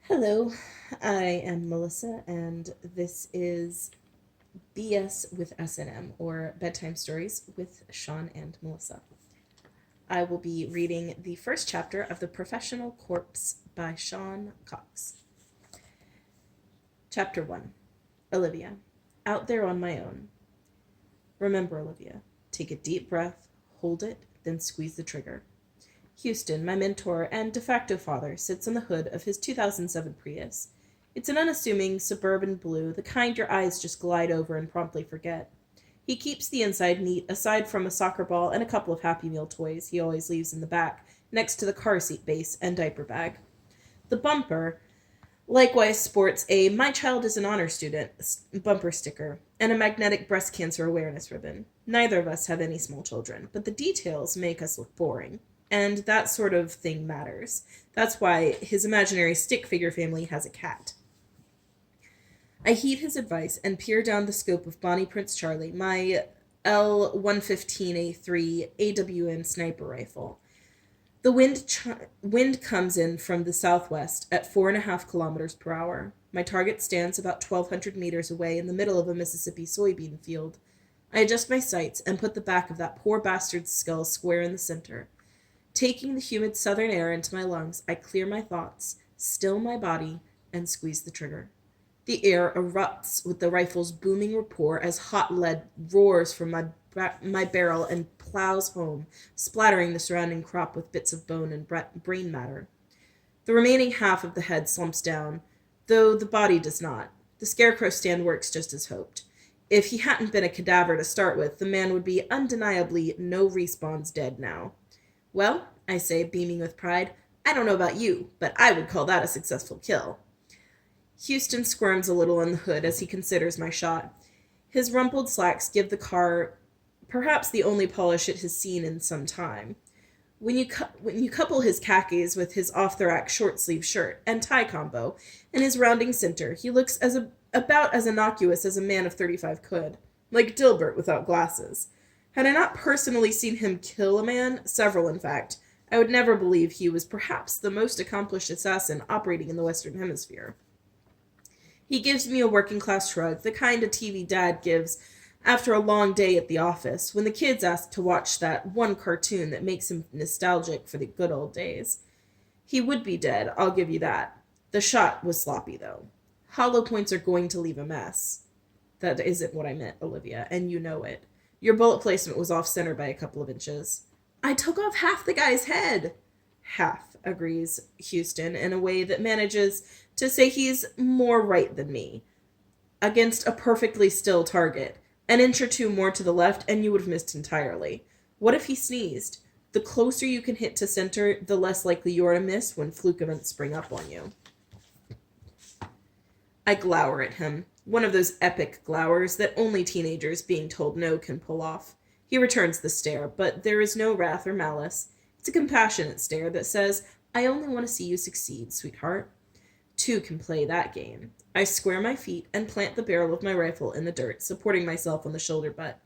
Hello, I am Melissa, and this is BS with S&M, or Bedtime Stories with Sean and Melissa. I will be reading the first chapter of The Professional Corpse by Sean Cox. Chapter 1. Olivia. Out there on my own. Remember, Olivia. Take a deep breath, hold it, then squeeze the trigger. Houston, my mentor and de facto father, sits on the hood of his 2007 Prius. It's an unassuming suburban blue, the kind your eyes just glide over and promptly forget. He keeps the inside neat, aside from a soccer ball and a couple of Happy Meal toys he always leaves in the back, next to the car seat base and diaper bag. The bumper likewise sports a My Child is an Honor Student bumper sticker and a magnetic breast cancer awareness ribbon. Neither of us have any small children, but the details make us look boring. And that sort of thing matters. That's why his imaginary stick figure family has a cat. I heed his advice and peer down the scope of Bonnie Prince Charlie, my L115A3 AWM sniper rifle. The wind comes in from the southwest at 4.5 kilometers per hour. My target stands about 1,200 meters away in the middle of a Mississippi soybean field. I adjust my sights and put the back of that poor bastard's skull square in the center. Taking the humid southern air into my lungs, I clear my thoughts, still my body, and squeeze the trigger. The air erupts with the rifle's booming rapport as hot lead roars from my barrel and plows home, splattering the surrounding crop with bits of bone and brain matter. The remaining half of the head slumps down, though the body does not. The scarecrow stand works just as hoped. If he hadn't been a cadaver to start with, the man would be undeniably no respawns dead now. Well, I say, beaming with pride, I don't know about you, but I would call that a successful kill. Houston squirms a little on the hood as he considers my shot. His rumpled slacks give the car perhaps the only polish it has seen in some time. When you couple his khakis with his off-the-rack short-sleeve shirt and tie combo and his rounding center, he looks about as innocuous as a man of 35 could, like Dilbert without glasses. Had I not personally seen him kill a man, several in fact, I would never believe he was perhaps the most accomplished assassin operating in the Western Hemisphere. He gives me a working-class shrug, the kind a TV dad gives after a long day at the office, when the kids ask to watch that one cartoon that makes him nostalgic for the good old days. He would be dead, I'll give you that. The shot was sloppy, though. Hollow points are going to leave a mess. That isn't what I meant, Olivia, and you know it. Your bullet placement was off-center by a couple of inches. I took off half the guy's head. Half, agrees Houston, in a way that manages to say he's more right than me. Against a perfectly still target. An inch or two more to the left, and you would have missed entirely. What if he sneezed? The closer you can hit to center, the less likely you are to miss when fluke events spring up on you. I glower at him. One of those epic glowers that only teenagers being told no can pull off. He returns the stare, but there is no wrath or malice. It's a compassionate stare that says, I only want to see you succeed, sweetheart. Two can play that game. I square my feet and plant the barrel of my rifle in the dirt, supporting myself on the shoulder butt.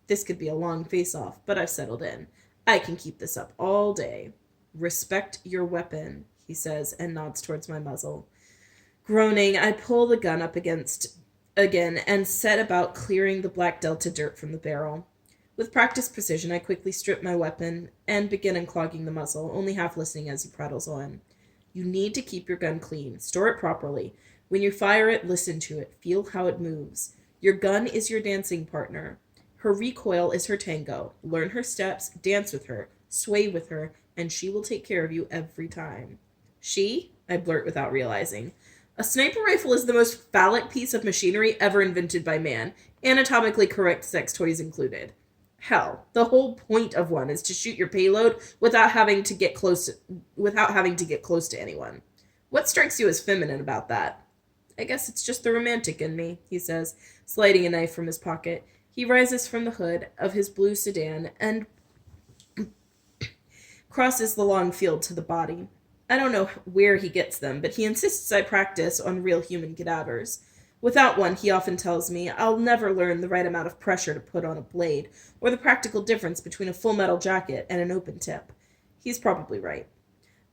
This could be a long face-off, but I've settled in. I can keep this up all day. Respect your weapon, he says, and nods towards my muzzle. Groaning, I pull the gun up again and set about clearing the black delta dirt from the barrel. With practiced precision, I quickly strip my weapon and begin unclogging the muzzle, only half listening as he prattles on. You need to keep your gun clean. Store it properly. When you fire it, listen to it. Feel how it moves. Your gun is your dancing partner. Her recoil is her tango. Learn her steps, dance with her, sway with her, and she will take care of you every time. She? I blurt without realizing. A sniper rifle is the most phallic piece of machinery ever invented by man, anatomically correct sex toys included. Hell, the whole point of one is to shoot your payload without having to get close to anyone. What strikes you as feminine about that? I guess it's just the romantic in me, he says, sliding a knife from his pocket. He rises from the hood of his blue sedan and crosses the long field to the body. I don't know where he gets them, but he insists I practice on real human cadavers. Without one, he often tells me, I'll never learn the right amount of pressure to put on a blade, or the practical difference between a full metal jacket and an open tip. He's probably right.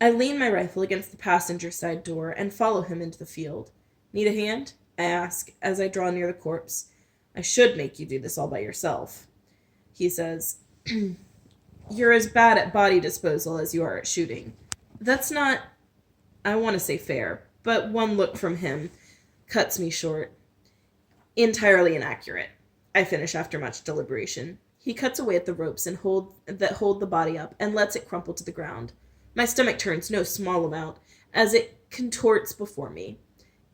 I lean my rifle against the passenger side door and follow him into the field. Need a hand? I ask as I draw near the corpse. I should make you do this all by yourself. He says, You're as bad at body disposal as you are at shooting. That's not, I want to say fair, but one look from him cuts me short. Entirely inaccurate, I finish after much deliberation. He cuts away at the ropes that hold the body up and lets it crumple to the ground. My stomach turns no small amount as it contorts before me.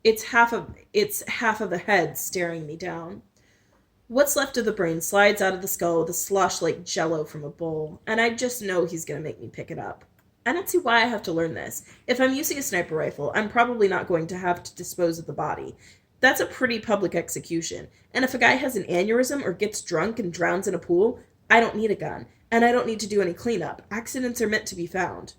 It's half of a head staring me down. What's left of the brain slides out of the skull with a slosh like jello from a bowl, and I just know he's going to make me pick it up. I don't see why I have to learn this. If I'm using a sniper rifle, I'm probably not going to have to dispose of the body. That's a pretty public execution, and if a guy has an aneurysm or gets drunk and drowns in a pool, I don't need a gun, and I don't need to do any cleanup. Accidents are meant to be found.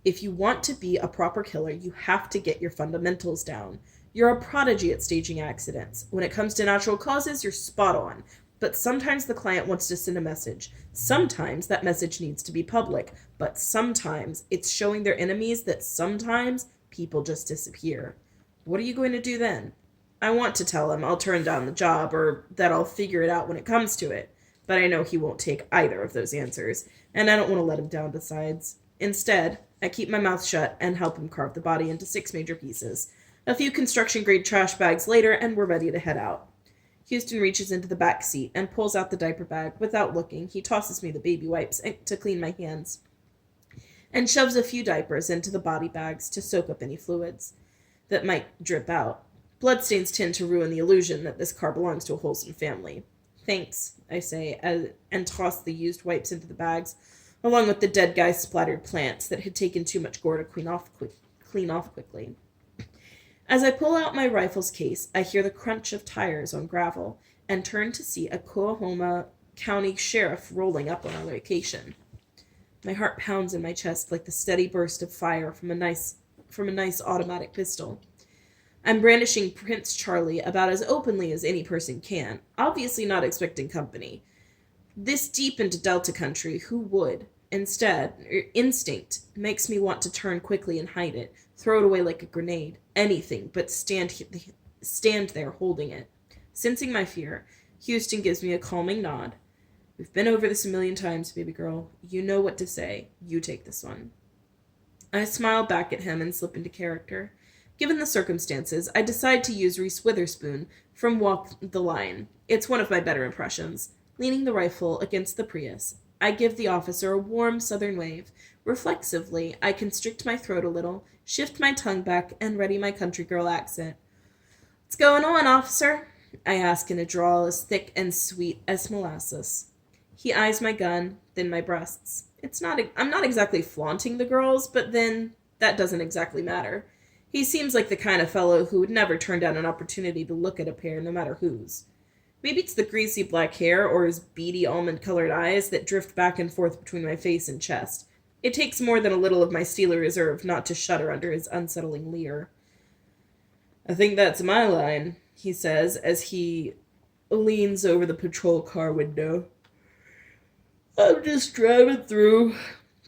If you want to be a proper killer, you have to get your fundamentals down. You're a prodigy at staging accidents. When it comes to natural causes, you're spot on. But sometimes the client wants to send a message. Sometimes that message needs to be public. But sometimes it's showing their enemies that sometimes people just disappear. What are you going to do then? I want to tell him I'll turn down the job or that I'll figure it out when it comes to it. But I know he won't take either of those answers, and I don't want to let him down besides. Instead, I keep my mouth shut and help him carve the body into 6 major pieces. A few construction-grade trash bags later, and we're ready to head out. Houston reaches into the back seat and pulls out the diaper bag. Without looking, he tosses me the baby wipes to clean my hands and shoves a few diapers into the body bags to soak up any fluids that might drip out. Bloodstains tend to ruin the illusion that this car belongs to a wholesome family. Thanks, I say, and toss the used wipes into the bags, along with the dead guy's splattered plants that had taken too much gore to clean off quickly. As I pull out my rifle's case, I hear the crunch of tires on gravel and turn to see a Coahoma County sheriff rolling up on our location. My heart pounds in my chest like the steady burst of fire from a nice automatic pistol. I'm brandishing Prince Charlie about as openly as any person can, obviously not expecting company. This deep into Delta country, who would? Instead, instinct makes me want to turn quickly and hide it, throw it away like a grenade, anything but stand there holding it. Sensing my fear, Houston gives me a calming nod. We've been over this a million times, baby girl. You know what to say. You take this one. I smile back at him and slip into character. Given the circumstances, I decide to use Reese Witherspoon from Walk the Line. It's one of my better impressions. Leaning the rifle against the Prius, I give the officer a warm southern wave. Reflexively, I constrict my throat a little, shift my tongue back, and ready my country girl accent. What's going on, officer? I ask in a drawl as thick and sweet as molasses. He eyes my gun, then my breasts. I'm not exactly flaunting the girls, but then that doesn't exactly matter. He seems like the kind of fellow who would never turn down an opportunity to look at a pair, no matter whose. Maybe it's the greasy black hair or his beady almond-colored eyes that drift back and forth between my face and chest. It takes more than a little of my Steeler reserve not to shudder under his unsettling leer. I think that's my line, he says as he leans over the patrol car window. I'm just driving through.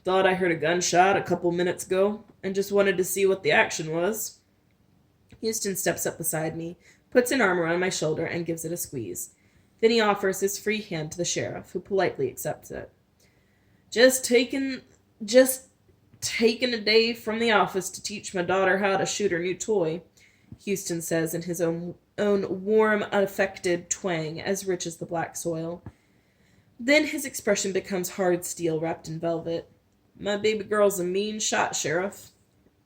Thought I heard a gunshot a couple minutes ago and just wanted to see what the action was. Houston steps up beside me, puts an arm around my shoulder, and gives it a squeeze. Then he offers his free hand to the sheriff, who politely accepts it. Just taking a day from the office to teach my daughter how to shoot her new toy, Houston says in his own warm, affected twang, as rich as the black soil. Then his expression becomes hard steel wrapped in velvet. My baby girl's a mean shot, Sheriff.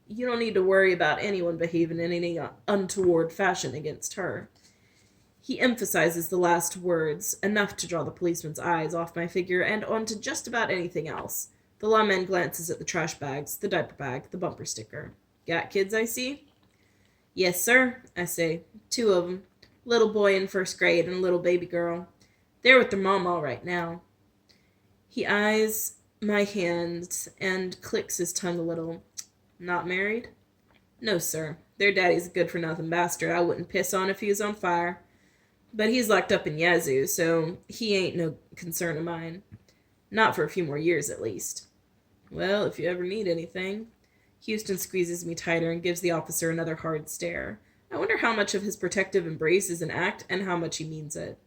You don't need to worry about anyone behaving in any untoward fashion against her. He emphasizes the last words, enough to draw the policeman's eyes off my figure and onto just about anything else. The lawman glances at the trash bags, the diaper bag, the bumper sticker. Got kids, I see? Yes, sir, I say. 2 of 'em. Little boy in 1st grade and a little baby girl. They're with their mom all right now. He eyes my hands and clicks his tongue a little. Not married? No, sir. Their daddy's a good-for-nothing bastard I wouldn't piss on if he was on fire. But he's locked up in Yazoo, so he ain't no concern of mine. Not for a few more years, at least. Well, if you ever need anything. Houston squeezes me tighter and gives the officer another hard stare. I wonder how much of his protective embrace is an act and how much he means it.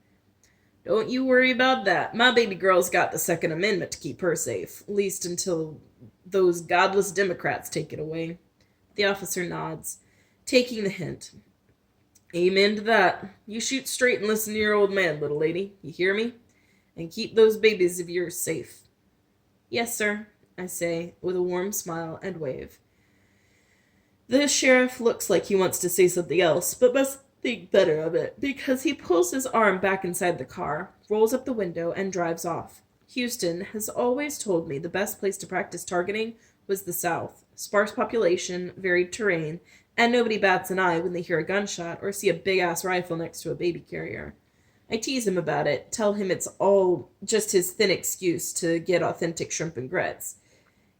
Don't you worry about that. My baby girl's got the Second Amendment to keep her safe, at least until those godless Democrats take it away. The officer nods, taking the hint. Amen to that. You shoot straight and listen to your old man, little lady. You hear me? And keep those babies of yours safe. Yes, sir, I say, with a warm smile and wave. The sheriff looks like he wants to say something else, but must think better of it, because he pulls his arm back inside the car, rolls up the window, and drives off. Houston has always told me the best place to practice targeting was the South. Sparse population, varied terrain, and nobody bats an eye when they hear a gunshot or see a big-ass rifle next to a baby carrier. I tease him about it, tell him it's all just his thin excuse to get authentic shrimp and grits.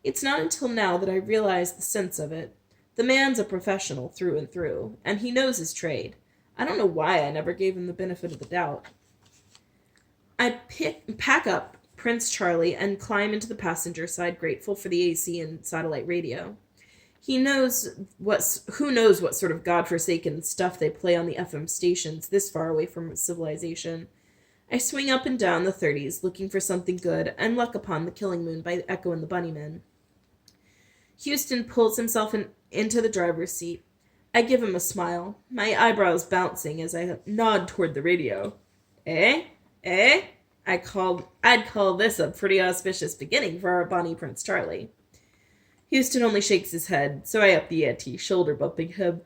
It's not until now that I realize the sense of it. The man's a professional through and through, and he knows his trade. I don't know why I never gave him the benefit of the doubt. I pack up Prince Charlie and climb into the passenger side, grateful for the AC and satellite radio. Who knows what sort of godforsaken stuff they play on the FM stations this far away from civilization. I swing up and down the 30s, looking for something good, and luck upon The Killing Moon by Echo and the Bunnymen. Houston pulls himself into the driver's seat. I give him a smile, my eyebrows bouncing as I nod toward the radio. Eh? Eh? I'd call this a pretty auspicious beginning for our bonny Prince Charlie. Houston only shakes his head, so I up the ante, shoulder bumping him,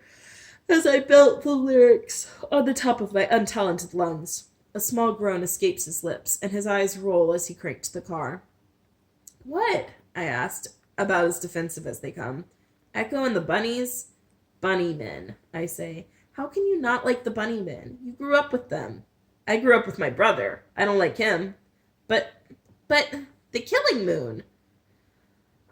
as I belt the lyrics on the top of my untalented lungs. A small groan escapes his lips, and his eyes roll as he cranked the car. What? I asked, about as defensive as they come. Echo and the Bunnies? Bunnymen, I say. How can you not like the Bunnymen? You grew up with them. I grew up with my brother. I don't like him. But, The Killing Moon.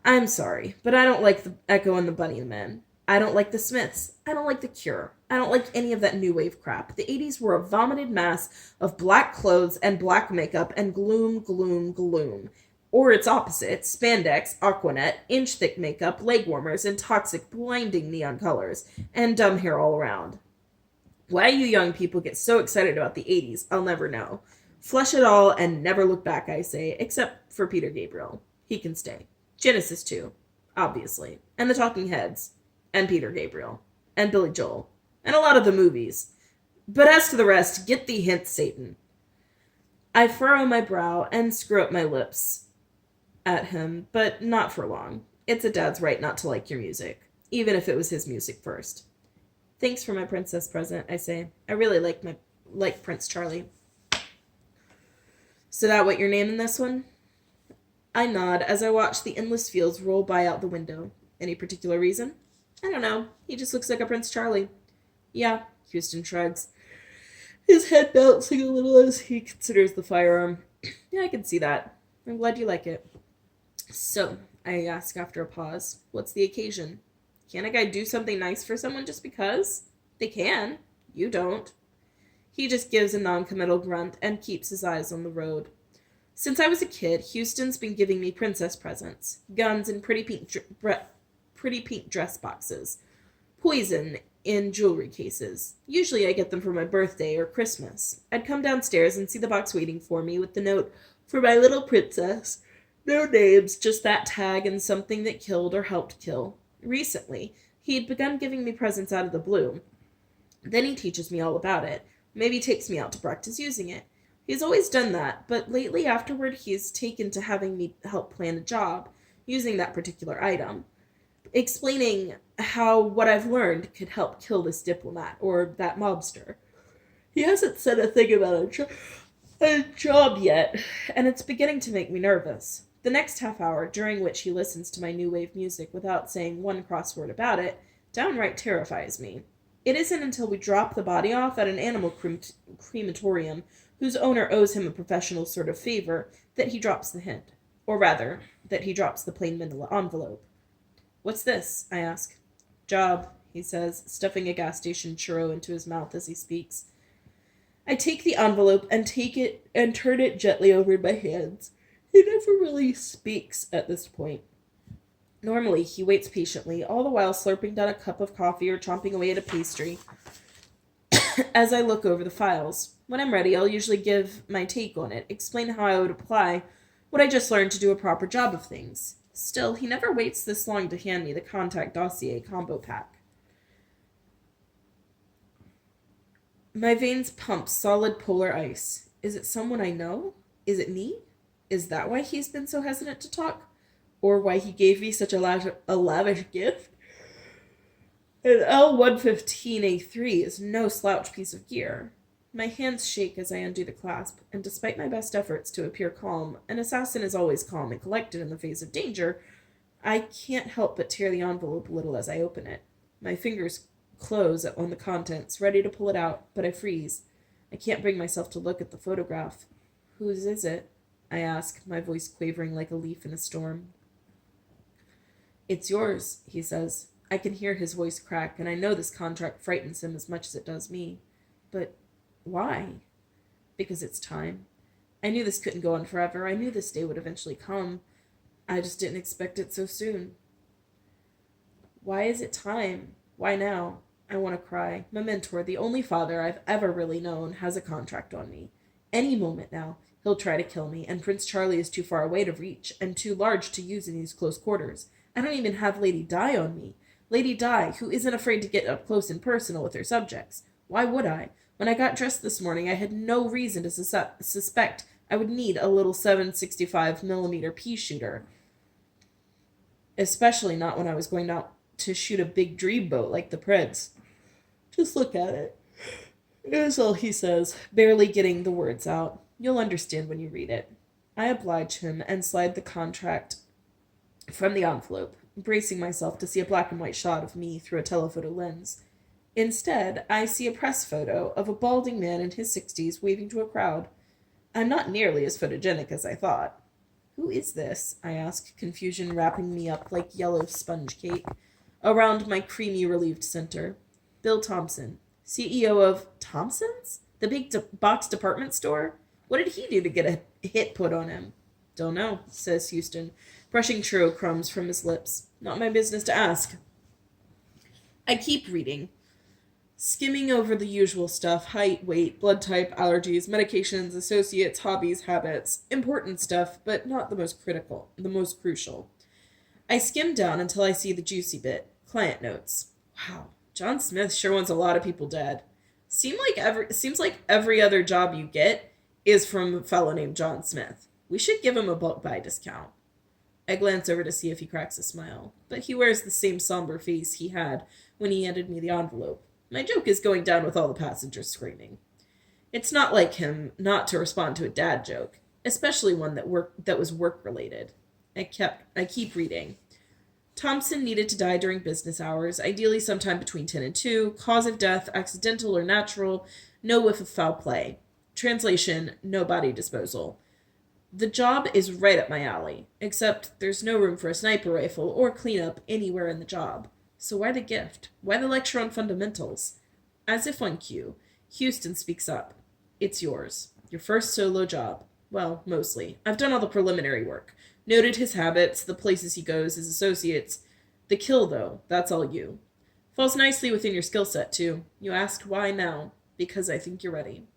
I'm sorry, but I don't like the Echo and the Bunnymen. I don't like the Smiths. I don't like The Cure. I don't like any of that new wave crap. The 80s were a vomited mass of black clothes and black makeup and gloom, gloom, gloom. Or its opposite, spandex, Aquanet, inch-thick makeup, leg warmers, and toxic, blinding neon colors, and dumb hair all around. Why you young people get so excited about the 80s, I'll never know. Flush it all and never look back, I say, except for Peter Gabriel. He can stay. Genesis too, obviously. And the Talking Heads. And Peter Gabriel. And Billy Joel. And a lot of the movies. But as to the rest, get thee hence, Satan. I furrow my brow and screw up my lips at him, but not for long. It's a dad's right not to like your music, even if it was his music first. Thanks for my princess present, I say. I really like Prince Charlie. So that what you're naming this one? I nod as I watch the endless fields roll by out the window. Any particular reason? I don't know. He just looks like a Prince Charlie. Yeah, Houston shrugs, his head bouncing a little as he considers the firearm. Yeah, I can see that. I'm glad you like it. So, I ask after a pause, what's the occasion? Can't a guy do something nice for someone just because? They can. You don't. He just gives a non-committal grunt and keeps his eyes on the road. Since I was a kid, Houston's been giving me princess presents. Guns in pretty pink dress boxes. Poison in jewelry cases. Usually I get them for my birthday or Christmas. I'd come downstairs and see the box waiting for me with the note, "For my little princess." No names, just that tag and something that killed or helped kill. Recently, he'd begun giving me presents out of the blue. Then he teaches me all about it. Maybe takes me out to practice using it. He's always done that, but lately afterward he's taken to having me help plan a job using that particular item, explaining how what I've learned could help kill this diplomat or that mobster. He hasn't said a thing about a job yet, and it's beginning to make me nervous. The next half hour, during which he listens to my new wave music without saying one cross word about it, downright terrifies me. It isn't until we drop the body off at an animal crematorium, whose owner owes him a professional sort of favor, that he drops the hint. Or rather, that he drops the plain manila envelope. "What's this?" I ask. "Job," he says, stuffing a gas station churro into his mouth as he speaks. I take the envelope and turn it gently over in my hands. He never really speaks at this point. Normally, he waits patiently, all the while slurping down a cup of coffee or chomping away at a pastry as I look over the files. When I'm ready, I'll usually give my take on it, explain how I would apply what I just learned to do a proper job of things. Still, he never waits this long to hand me the contact dossier combo pack. My veins pump solid polar ice. Is it someone I know? Is it me? Is that why he's been so hesitant to talk? Or why he gave me such a lavish gift? An L115A3 is no slouch piece of gear. My hands shake as I undo the clasp, and despite my best efforts to appear calm, an assassin is always calm and collected in the face of danger, I can't help but tear the envelope a little as I open it. My fingers close on the contents, ready to pull it out, but I freeze. I can't bring myself to look at the photograph. Whose is it? I ask, my voice quavering like a leaf in a storm. It's yours, he says. I can hear his voice crack, and I know this contract frightens him as much as it does me. But why? Because it's time. I knew this couldn't go on forever. I knew this day would eventually come. I just didn't expect it so soon. Why is it time? Why now? I want to cry. My mentor, the only father I've ever really known, has a contract on me. Any moment now, he'll try to kill me, and Prince Charlie is too far away to reach, and too large to use in these close quarters. I don't even have Lady Di on me. Lady Di, who isn't afraid to get up close and personal with her subjects. Why would I? When I got dressed this morning, I had no reason to suspect I would need a little 7.65mm pea shooter. Especially not when I was going out to shoot a big dream boat like the Prince. Just look at it. Is all he says, barely getting the words out. You'll understand when you read it. I oblige him and slide the contract from the envelope, bracing myself to see a black and white shot of me through a telephoto lens. Instead, I see a press photo of a balding man in his 60s waving to a crowd. I'm not nearly as photogenic as I thought. Who is this? I ask, confusion wrapping me up like yellow sponge cake around my creamy relieved center. Bill Thompson, CEO of Thompson's? The big box department store? What did he do to get a hit put on him? Don't know, says Houston, brushing churro crumbs from his lips. Not my business to ask. I keep reading, skimming over the usual stuff: height, weight, blood type, allergies, medications, associates, hobbies, habits. Important stuff, but not the most crucial. I skim down until I see the juicy bit. Client notes. Wow, John Smith sure wants a lot of people dead. Seems like every other job you get is from a fellow named John Smith. We should give him a bulk buy discount. I glance over to see if he cracks a smile, but he wears the same somber face he had when he handed me the envelope. My joke is going down with all the passengers screaming. It's not like him not to respond to a dad joke, especially one that was work-related. I keep reading. Thompson needed to die during business hours, ideally sometime between 10 and 2. Cause of death, accidental or natural. No whiff of foul play. Translation, no body disposal. The job is right up my alley, except there's no room for a sniper rifle or cleanup anywhere in the job. So why the gift? Why the lecture on fundamentals? As if on cue, Houston speaks up. It's yours. Your first solo job. Well, mostly. I've done all the preliminary work. Noted his habits, the places he goes, his associates. The kill, though, that's all you. Falls nicely within your skill set, too. You asked why now. Because I think you're ready.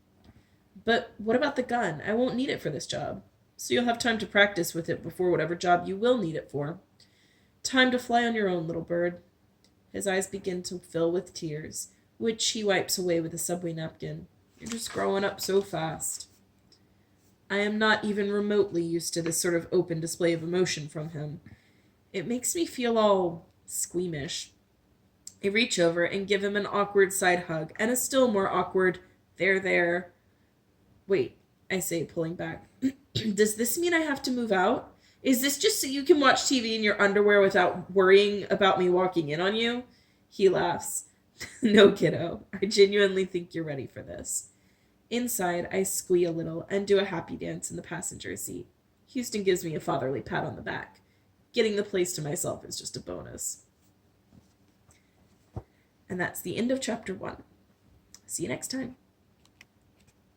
But what about the gun? I won't need it for this job. So you'll have time to practice with it before whatever job you will need it for. Time to fly on your own, little bird. His eyes begin to fill with tears, which he wipes away with a subway napkin. You're just growing up so fast. I am not even remotely used to this sort of open display of emotion from him. It makes me feel all squeamish. I reach over and give him an awkward side hug, and a still more awkward, there. Wait, I say, pulling back. Does this mean I have to move out? Is this just so you can watch TV in your underwear without worrying about me walking in on you? He laughs. No, kiddo. I genuinely think you're ready for this. Inside, I squeal a little and do a happy dance in the passenger seat. Houston gives me a fatherly pat on the back. Getting the place to myself is just a bonus. And that's the end of chapter 1. See you next time.